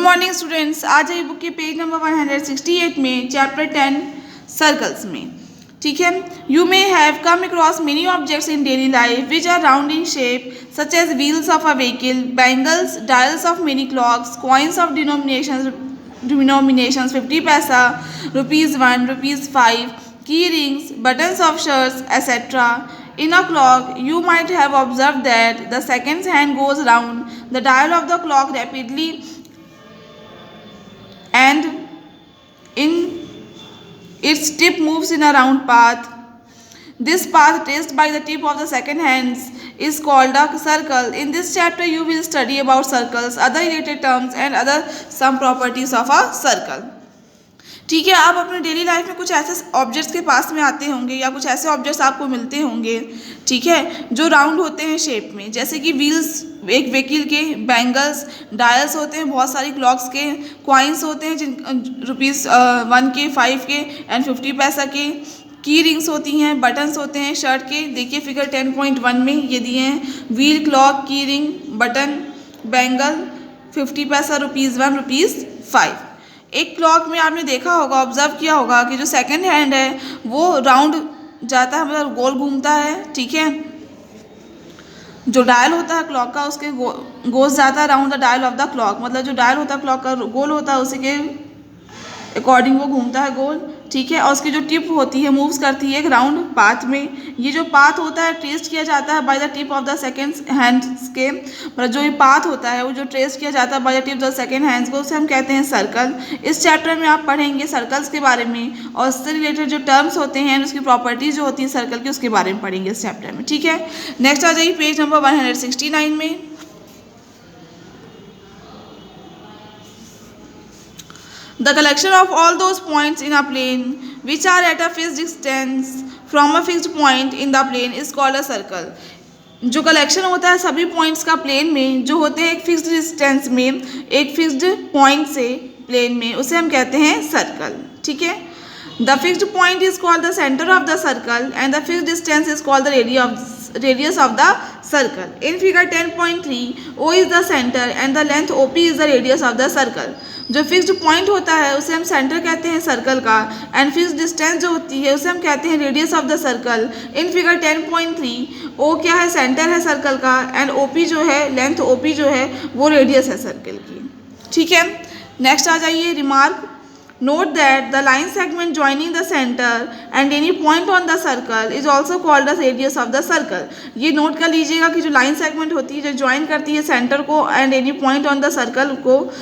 Morning students, आज है book के पेज नंबर 168 में चैप्टर 10 सर्कल्स में। ठीक है, you may have come across many objects in daily life which are round in shape such as wheels of a vehicle, bangles, dials of many clocks, coins of denominations 50 paisa, ₹1, ₹5, key rings, buttons of shirts, etc. In a clock, you might have observed that the second hand goes round the dial of the clock rapidly and in its tip moves in a round path. This path traced by the tip of the second hands is called a circle. In this chapter you will study about circles, other related terms and other some properties of a circle. ठीक है, आप अपने daily life में कुछ ऐसे objects के पास में आते होंगे या कुछ ऐसे ऑब्जेक्ट्स आपको मिलते होंगे, ठीक है, जो राउंड होते हैं शेप में, जैसे कि व्हील्स एक व्हीकल के, बैंगल्स, डायल्स होते हैं बहुत सारी क्लॉक्स के, कॉइन्स होते हैं जिन ₹1 के, 5 के एंड 50 पैसा के, की रिंग्स होती हैं, बटन्स होते हैं शर्ट के, देखिए फिगर 10.1 में ये दिए हैं, व्हील, क्लॉक, की रिंग, बटन, बैंगल, 50 पैसा, ₹1, ₹5। एक क्लॉक में आपने देखा होगा, ऑब्जर्व किया होगा कि जो सेकंड हैंड है वो राउंड जाता है, मतलब गोल घूमता है, ठीक है। जो डायल होता है क्लॉक का उसके गोल जाता है round the dial of the clock, मतलब जो डायल होता है क्लॉक का गोल होता है उसी के अकॉर्डिंग वो घूमता है गोल, ठीक है। और उसकी जो टिप होती है मूव्स करती है एक राउंड पाथ में। ये जो पाथ होता है ट्रेस किया जाता है by the tip of the second hands के, मतलब जो ये पाथ होता है वो जो ट्रेस किया जाता है by the tip of the second hands को, उसे हम कहते हैं सर्कल। इस चैप्टर में आप पढ़ेंगे सर्कल्स के बारे में और उससे रिलेटेड जो टर्म्स होते हैं उसकी प्रॉपर्टीज जो होती है सर्कल की उसके बारे में पढ़ेंगे इस चैप्टर में, ठीक है। नेक्स्ट आ जाइए पेज नंबर 169 में। The collection of all those points in a plane which are at a fixed distance from a fixed point in the plane is called a circle. जो कलेक्शन होता है सभी पॉइंट्स का plane में जो होते हैं एक फिक्स्ड डिस्टेंस में, एक फिक्स्ड पॉइंट से प्लेन में, उसे हम कहते हैं सर्कल, ठीक है। The fixed point is called the center of the circle and the fixed distance is called the radius of the circle. In figure 10.3, O is the center and the length OP is the radius of the circle. जो fixed point होता है उसे हम centre कहते हैं circle का, and fixed distance जो होती है उसे हम कहते हैं radius of the circle. In figure 10.3 ओ क्या है, सेंटर है सर्कल का, एंड ओपी जो है, लेंथ ओपी जो है वो रेडियस है सर्कल की, ठीक है। नेक्स्ट आ जाइए remark, note that the line segment joining the centre and any point on the circle is also called the radius of the circle. ये नोट कर लीजिएगा कि जो लाइन सेगमेंट होती है जो ज्वाइन करती है सेंटर को and any point on the circle को,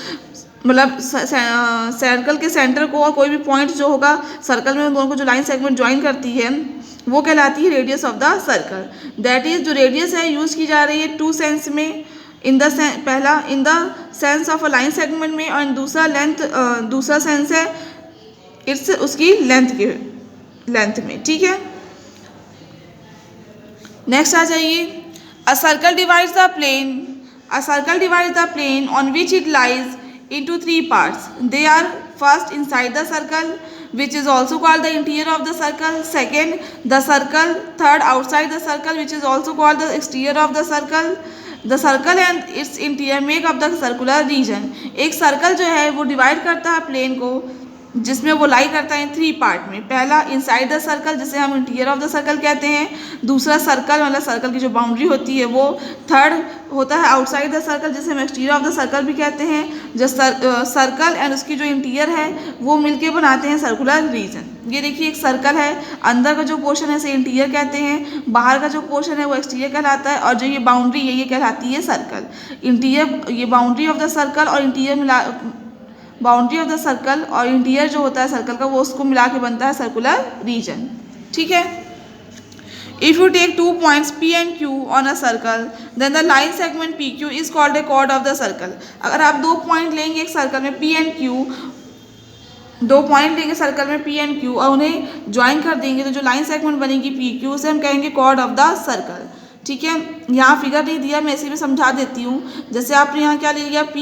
मतलब सर्कल के सेंटर को और कोई भी पॉइंट जो होगा सर्कल में उन दोनों को जो लाइन सेगमेंट ज्वाइन करती है वो कहलाती है radius of the circle. That is जो रेडियस है यूज़ की जा रही है टू सेंस में, पहला in the sense of a line segment में और दूसरा दूसरा सेंस है इट्स उसकी लेंथ में, ठीक है। नेक्स्ट आ जाइए, a circle divides the plane on which it lies into 3 parts. They are first inside the circle which is also called the interior of the circle, second the circle, third outside the circle which is also called the exterior of the circle. The circle and its interior make up the circular region. एक circle जो है वो divide करता है plane को जिसमें वो लाई करता है 3 पार्ट में। पहला इनसाइड द सर्कल जिसे हम इंटीरियर ऑफ द सर्कल कहते हैं, दूसरा सर्कल मतलब सर्कल की जो बाउंड्री होती है वो, थर्ड होता है आउटसाइड द सर्कल जिसे हम एक्सटीरियर ऑफ द सर्कल भी कहते हैं। जो सर्कल एंड उसकी जो इंटीरियर है वो मिलके बनाते हैं सर्कुलर रीजन। ये देखिए एक सर्कल है, अंदर का जो पोर्शन है इसे इंटीरियर कहते हैं, बाहर का जो पोर्शन है वो एक्सटीरियर कहलाता है, और जो ये बाउंड्री है ये कहलाती है सर्कल। इंटीरियर, ये बाउंड्री ऑफ द सर्कल और interior boundary of the circle और इंटीरियर जो होता है सर्कल का वो उसको मिला के बनता है सर्कुलर रीजन, ठीक है। If you take 2 points P and Q on a circle, then the line segment PQ is called a chord of the circle. अगर आप 2 पॉइंट लेंगे एक सर्कल में P and Q, 2 पॉइंट लेंगे सर्कल में P and Q और उन्हें join कर देंगे तो जो लाइन सेगमेंट बनेगी PQ उसे हम कहेंगे chord of the circle, ठीक है। यहाँ फिगर नहीं दिया, मैं इसी में समझा देती हूँ। जैसे आपने यहाँ क्या ले लिया P,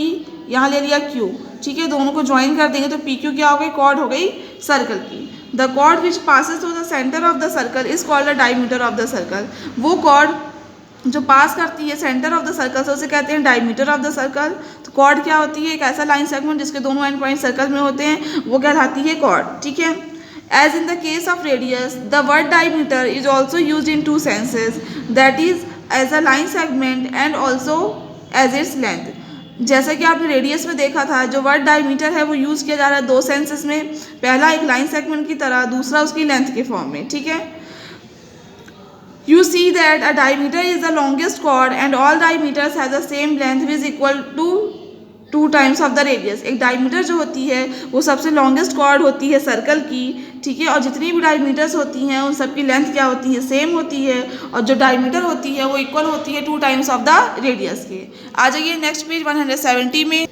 यहाँ ले लिया Q, ठीक है, दोनों को ज्वाइन कर देंगे तो PQ क्या हो गई, कॉर्ड हो गई सर्कल की। The chord which passes through the centre of the circle is called the diameter of the circle. वो कॉर्ड जो पास करती है सेंटर ऑफ द सर्कल से उसे कहते हैं डायमीटर ऑफ द सर्कल। तो कॉर्ड क्या होती है? एक ऐसा लाइन सेगमेंट जिसके दोनों एंड पॉइंट सर्कल में होते हैं, वो कहलाती है कॉर्ड, ठीक है। As in the case of radius, the word diameter is also use in two senses, that is as a line segment and also as its length. जैसा कि आपने रेडियस में देखा था, जो वर्ड डायमीटर है वो यूज़ किया जा रहा है दो सेंसेस में, पहला एक लाइन सेगमेंट की तरह, दूसरा उसकी लेंथ के फॉर्म में, ठीक है। You see that a diameter is the longest chord and all diameters have the same length which is equal to 2 times of the radius। एक डायमीटर जो होती है वो सबसे लॉन्गेस्ट कॉर्ड होती है सर्कल की, ठीक है, और जितनी भी डायमीटर्स होती हैं उन सबकी लेंथ क्या होती है? सेम होती है, और जो डायमीटर होती है वो इक्वल होती है 2 times ऑफ द रेडियस के। आ जाइए नेक्स्ट पेज 170 में।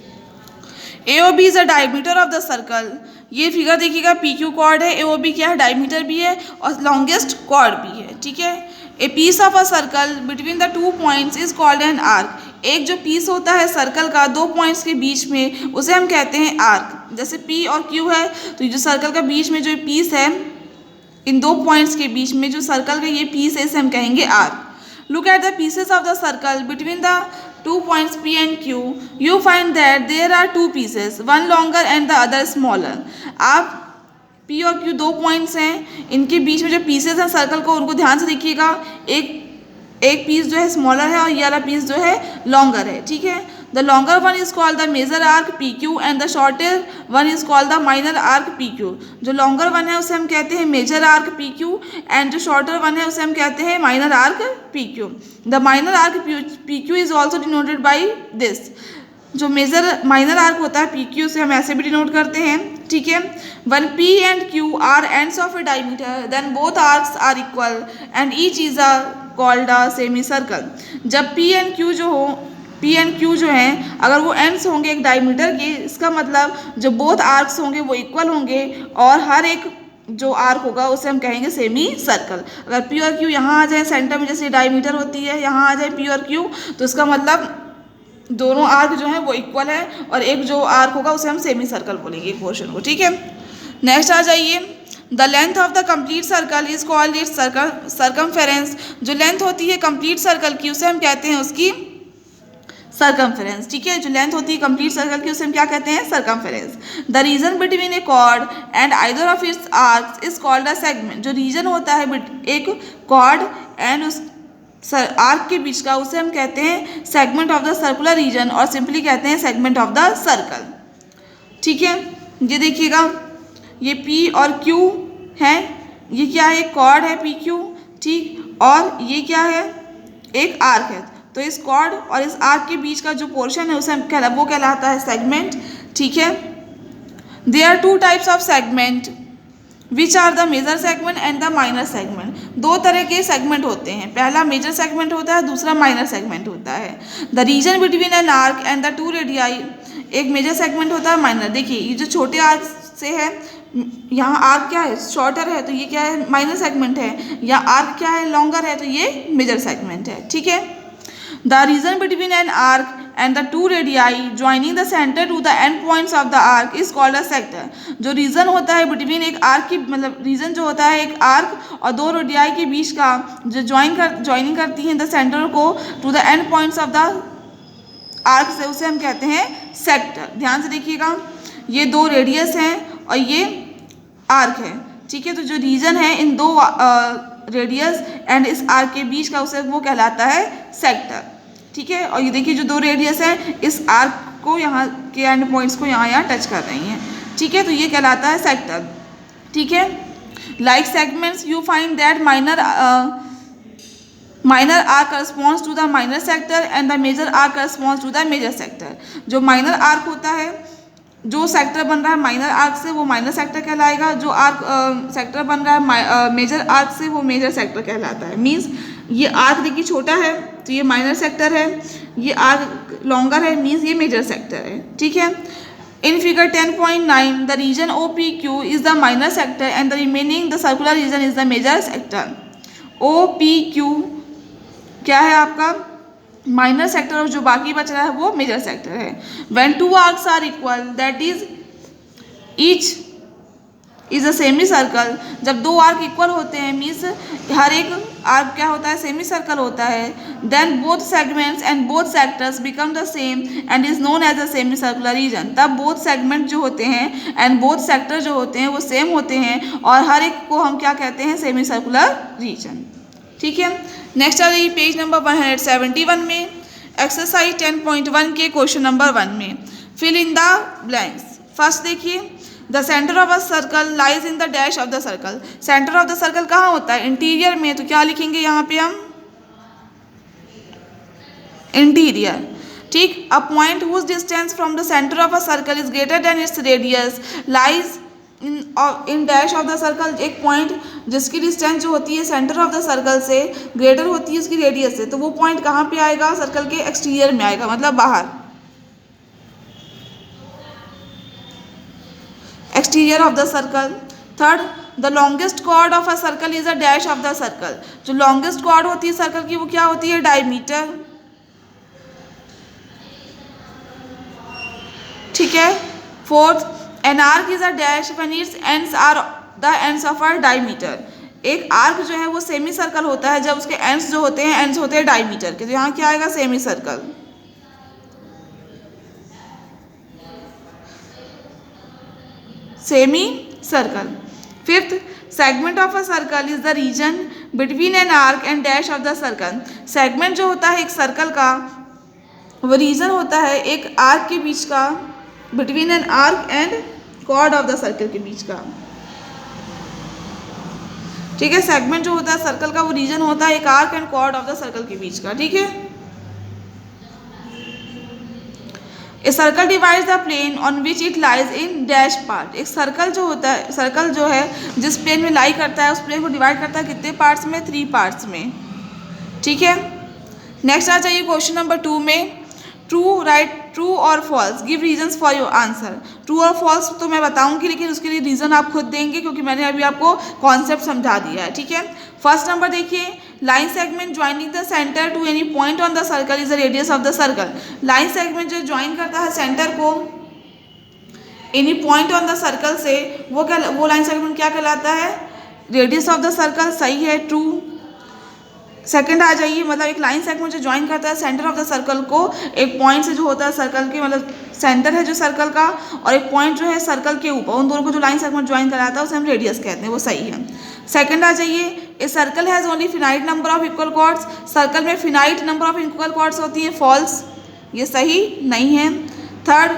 AOB is a diameter of the circle. ये फिगर देखिएगा, PQ कॉर्ड है, AOB क्या है? डायमीटर भी है और लॉन्गेस्ट कॉर्ड भी है, ठीक है। A piece of a circle between the 2 points is called an arc. एक जो पीस होता है सर्कल का 2 पॉइंट्स के बीच में, उसे हम कहते हैं आर्क। जैसे P और Q है, तो जो सर्कल का बीच में जो पीस है, इन 2 पॉइंट्स के बीच में जो सर्कल का ये पीस है, इसे हम कहेंगे arc. Look at the pieces of the circle between the 2 points P and Q, you find that there are 2 pieces, one longer and the other smaller। आप P और Q 2 पॉइंट्स हैं, इनके बीच में जो पीसेस हैं सर्कल को, उनको ध्यान से देखिएगा। एक पीस जो है स्मॉलर है और ये वाला पीस जो है लॉन्गर है, ठीक है। The longer one is called the major arc PQ and the shorter one is called the minor arc PQ। जो लॉन्गर वन है उसे हम कहते हैं मेजर आर्क PQ एंड जो शॉर्टर वन है उसे हम कहते हैं minor arc PQ। The minor arc PQ is also denoted by this. जो माइनर आर्क होता है PQ, उसे हम ऐसे भी डिनोट करते हैं, ठीक है। When P and Q are ends of a diameter, then both arcs are equal and each is a called a semi circle. जब P एंड Q जो हैं, अगर वो एंड्स होंगे एक डायमीटर के, इसका मतलब जो बोथ आर्क्स होंगे वो इक्वल होंगे और हर एक जो आर्क होगा उसे हम कहेंगे सेमी सर्कल। अगर P और Q यहाँ आ जाए सेंटर में, जैसे डायमीटर होती है, यहाँ आ जाए P और Q, तो इसका मतलब दोनों आर्क जो है वो इक्वल है और एक जो आर्क होगा उसे हम सेमी सर्कल बोलेंगे एक पोर्शन को, ठीक है। नेक्स्ट आ जाइए। The length of the complete circle is called its circumference. जो लेंथ होती है कंप्लीट सर्कल की, उसे हम कहते हैं उसकी सर्कमफेरेंस, ठीक है। जो लेंथ होती है कंप्लीट सर्कल की, उसे हम क्या कहते हैं? Circumference. The region between a chord and either of its arcs is called a segment. जो रीजन होता है एक कॉर्ड एंड उस आर्क के बीच का, उसे हम कहते हैं segment of the circular reason, और सिंपली कहते हैं सेगमेंट ऑफ द सर्कल, ठीक है। ये देखिएगा, ये P और Q है, ये क्या है? एक कॉर्ड है PQ, ठीक, और ये क्या है? एक आर्क है। तो इस कॉर्ड और इस आर्क के बीच का जो पोर्शन है उसे वो कहलाता है सेगमेंट, ठीक है। There are 2 types of segment which are the major segment and the minor segment. 2 तरह के सेगमेंट होते हैं, पहला मेजर सेगमेंट होता है, दूसरा माइनर सेगमेंट होता है। The region between an arc and the 2 radii, एक मेजर सेगमेंट होता है, माइनर। देखिए, ये जो छोटे आर्क से है, यहाँ आर्क क्या है? शॉर्टर है, तो ये क्या है? माइनर सेगमेंट है। या आर्क क्या है? लॉन्गर है, तो ये मेजर सेगमेंट है, ठीक है। The region between an arc and the 2 radii joining the center to the end points of the arc is called a sector। जो रीजन होता है बिटवीन एक आर्क की, मतलब रीजन जो होता है एक आर्क और 2 रेडियाई के बीच का, जो ज्वाइनिंग करती हैं द सेंटर को to the end points of the arc से, उसे हम कहते हैं सेक्टर। ध्यान से देखिएगा, ये 2 रेडियस हैं और ये आर्क है, ठीक है। तो जो रीजन है इन 2 रेडियस एंड इस आर्क के बीच का, उसे वो कहलाता है सेक्टर, ठीक है। और ये देखिए, जो 2 रेडियस हैं इस आर्क को, यहाँ के एंड पॉइंट्स को यहाँ टच कर रही हैं, ठीक है। तो ये कहलाता है सेक्टर, ठीक है। Like segments you find that minor arc corresponds to the minor sector and the major arc corresponds to the major sector. जो माइनर आर्क होता है, जो सेक्टर बन रहा है माइनर आर्क से, वो माइनर सेक्टर कहलाएगा। जो आर्क सेक्टर बन रहा है मेजर आर्क से, वो मेजर सेक्टर कहलाता है। मीन्स ये आर्क देखिए छोटा है, तो ये माइनर सेक्टर है, ये आर्क लॉन्गर है, मीन्स ये मेजर सेक्टर है, ठीक है। In figure 10.9 the region OPQ is the minor sector and the remaining the circular region is the major sector. OPQ क्या है आपका? माइनर सेक्टर, और जो बाकी बच रहा है वो मेजर सेक्टर है। When 2 arcs are equal that is each is a semi circle. जब 2 आर्क इक्वल होते हैं, मीन्स हर एक आर्क क्या होता है, सेमी सर्कल होता है, then both segments and both sectors become the same and is known as a semi circular region. तब बोथ सेगमेंट जो होते हैं एंड बोथ सेक्टर जो होते हैं वो सेम होते हैं और हर एक को हम क्या कहते हैं, सेमी सर्कुलर रीजन। ठीक है, नेक्स्ट आ जाइए पेज नंबर 171 में, एक्सरसाइज 10.1 के क्वेश्चन नंबर 1 में, fill in the blanks. First देखिए, the centre of a circle lies in the dash of the circle. Centre of the circle कहाँ होता है, इंटीरियर में, तो क्या लिखेंगे यहाँ पे हम, इंटीरियर। ठीक, a point whose distance from the centre of a circle is greater than its radius lies in dash of the circle. एक पॉइंट जिसकी डिस्टेंस जो होती है सेंटर ऑफ द सर्कल से ग्रेटर होती है उसकी रेडियस से, तो वो पॉइंट कहाँ पे आएगा, सर्कल के एक्सटीरियर में आएगा, मतलब बाहर, exterior of the circle. Third, the longest chord of a circle is a dash of the circle. जो लॉन्गेस्ट कॉर्ड होती है सर्कल की वो क्या होती है, डायमीटर। ठीक है। Fourth, an arc is a dash when its ends are the ends of a diameter. एक आर्क जो है वो सेमी सर्कल होता है जब उसके एंड्स जो होते हैं, एंड्स होते हैं डायमीटर के, तो यहाँ क्या आएगा, semi circle. Semi circle. Fifth, segment of a circle is the region between an arc and dash of the circle. Segment जो होता है एक सर्कल का वो रीजन होता है एक आर्क के बीच का, between an arc and chord of the circle के बीच का। ठीक है, सेगमेंट जो होता है सर्कल का वो रीजन होता है एक arc and chord of the circle के बीच का। ठीक है, a circle divides the plane on which it lies in dash part. एक सर्कल जो होता है, सर्कल जो है जिस प्लेन में लाई करता है उस प्लेन को डिवाइड करता है कितने पार्ट्स में, 3 पार्ट्स में। ठीक है, नेक्स्ट आ जाइए क्वेश्चन नंबर 2 में, ट्रू राइट, ट्रू और false, give reasons for your answer. True और फॉल्स तो मैं बताऊंगी लेकिन उसके लिए रीजन आप खुद देंगे क्योंकि मैंने अभी आपको कॉन्सेप्ट समझा दिया है। ठीक है, फर्स्ट नंबर देखिए, line segment joining the centre to any point on the circle is the radius of the circle. Line segment जो ज्वाइन करता है सेंटर को any point on the circle से, वो लाइन सेगमेंट क्या कहलाता है, रेडियस ऑफ द सर्कल। सही है, ट्रू। सेकंड आ जाइए, मतलब एक लाइन सेगमेंट जो ज्वाइन करता है सेंटर ऑफ द सर्कल को एक पॉइंट से जो होता है सर्कल के, मतलब सेंटर है जो सर्कल का और एक पॉइंट जो है सर्कल के ऊपर, उन दोनों को जो लाइन सेगमेंट ज्वाइन कराता है उसे हम रेडियस कहते हैं, वो सही है। सेकंड आ जाइए, a circle has only finite number of equal chords. Circle में finite number of equal chords होती है, फॉल्स, ये सही नहीं है। Third,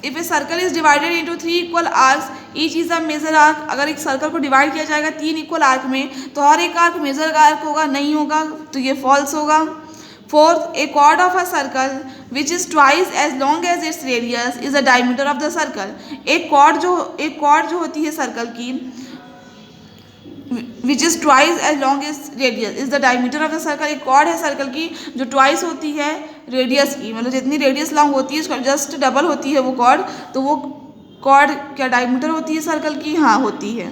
if a circle is divided into 3 equal arcs each is a major arc. अगर एक सर्कल को डिवाइड किया जाएगा 3 इक्वल आर्क में तो हर एक आर्क मेजर आर्क होगा, नहीं होगा, तो ये फॉल्स होगा। Fourth, a chord of a circle which is twice as long as its radius is the diameter of the circle. एक कॉर्ड जो होती है सर्कल की which is twice as long as radius is the diameter of the circle. एक chord है circle की जो twice होती है रेडियस की, मतलब जितनी रेडियस लॉन्ग होती है उसका जस्ट डबल होती है वो कॉर्ड, तो वो कॉर्ड क्या डायमीटर होती है सर्कल की, हाँ होती है।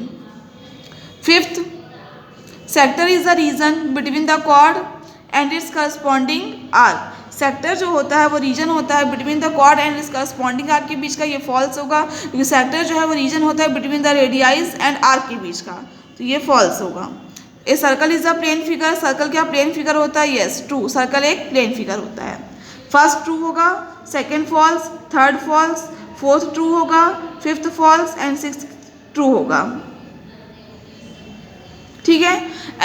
Fifth, sector is the region between the chord and its corresponding arc. Sector जो होता है वो रीजन होता है between the chord and its corresponding arc के बीच का, ये फॉल्स होगा क्योंकि सेक्टर जो है वो रीजन होता है between the radii and arc के बीच का, तो ये फॉल्स होगा। A circle is a plane figure. Circle क्या प्लेन फिगर होता है, यस ट्रू, सर्कल एक प्लेन फिगर होता है। फर्स्ट ट्रू होगा, second false, third false, fourth true होगा, fifth false and sixth true होगा। ठीक है,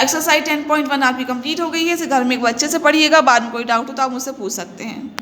एक्सरसाइज 10.1 आपकी कंप्लीट हो गई है। इसे घर में एक बार अच्छे से पढ़िएगा, बाद में कोई डाउट हो तो आप मुझसे पूछ सकते हैं।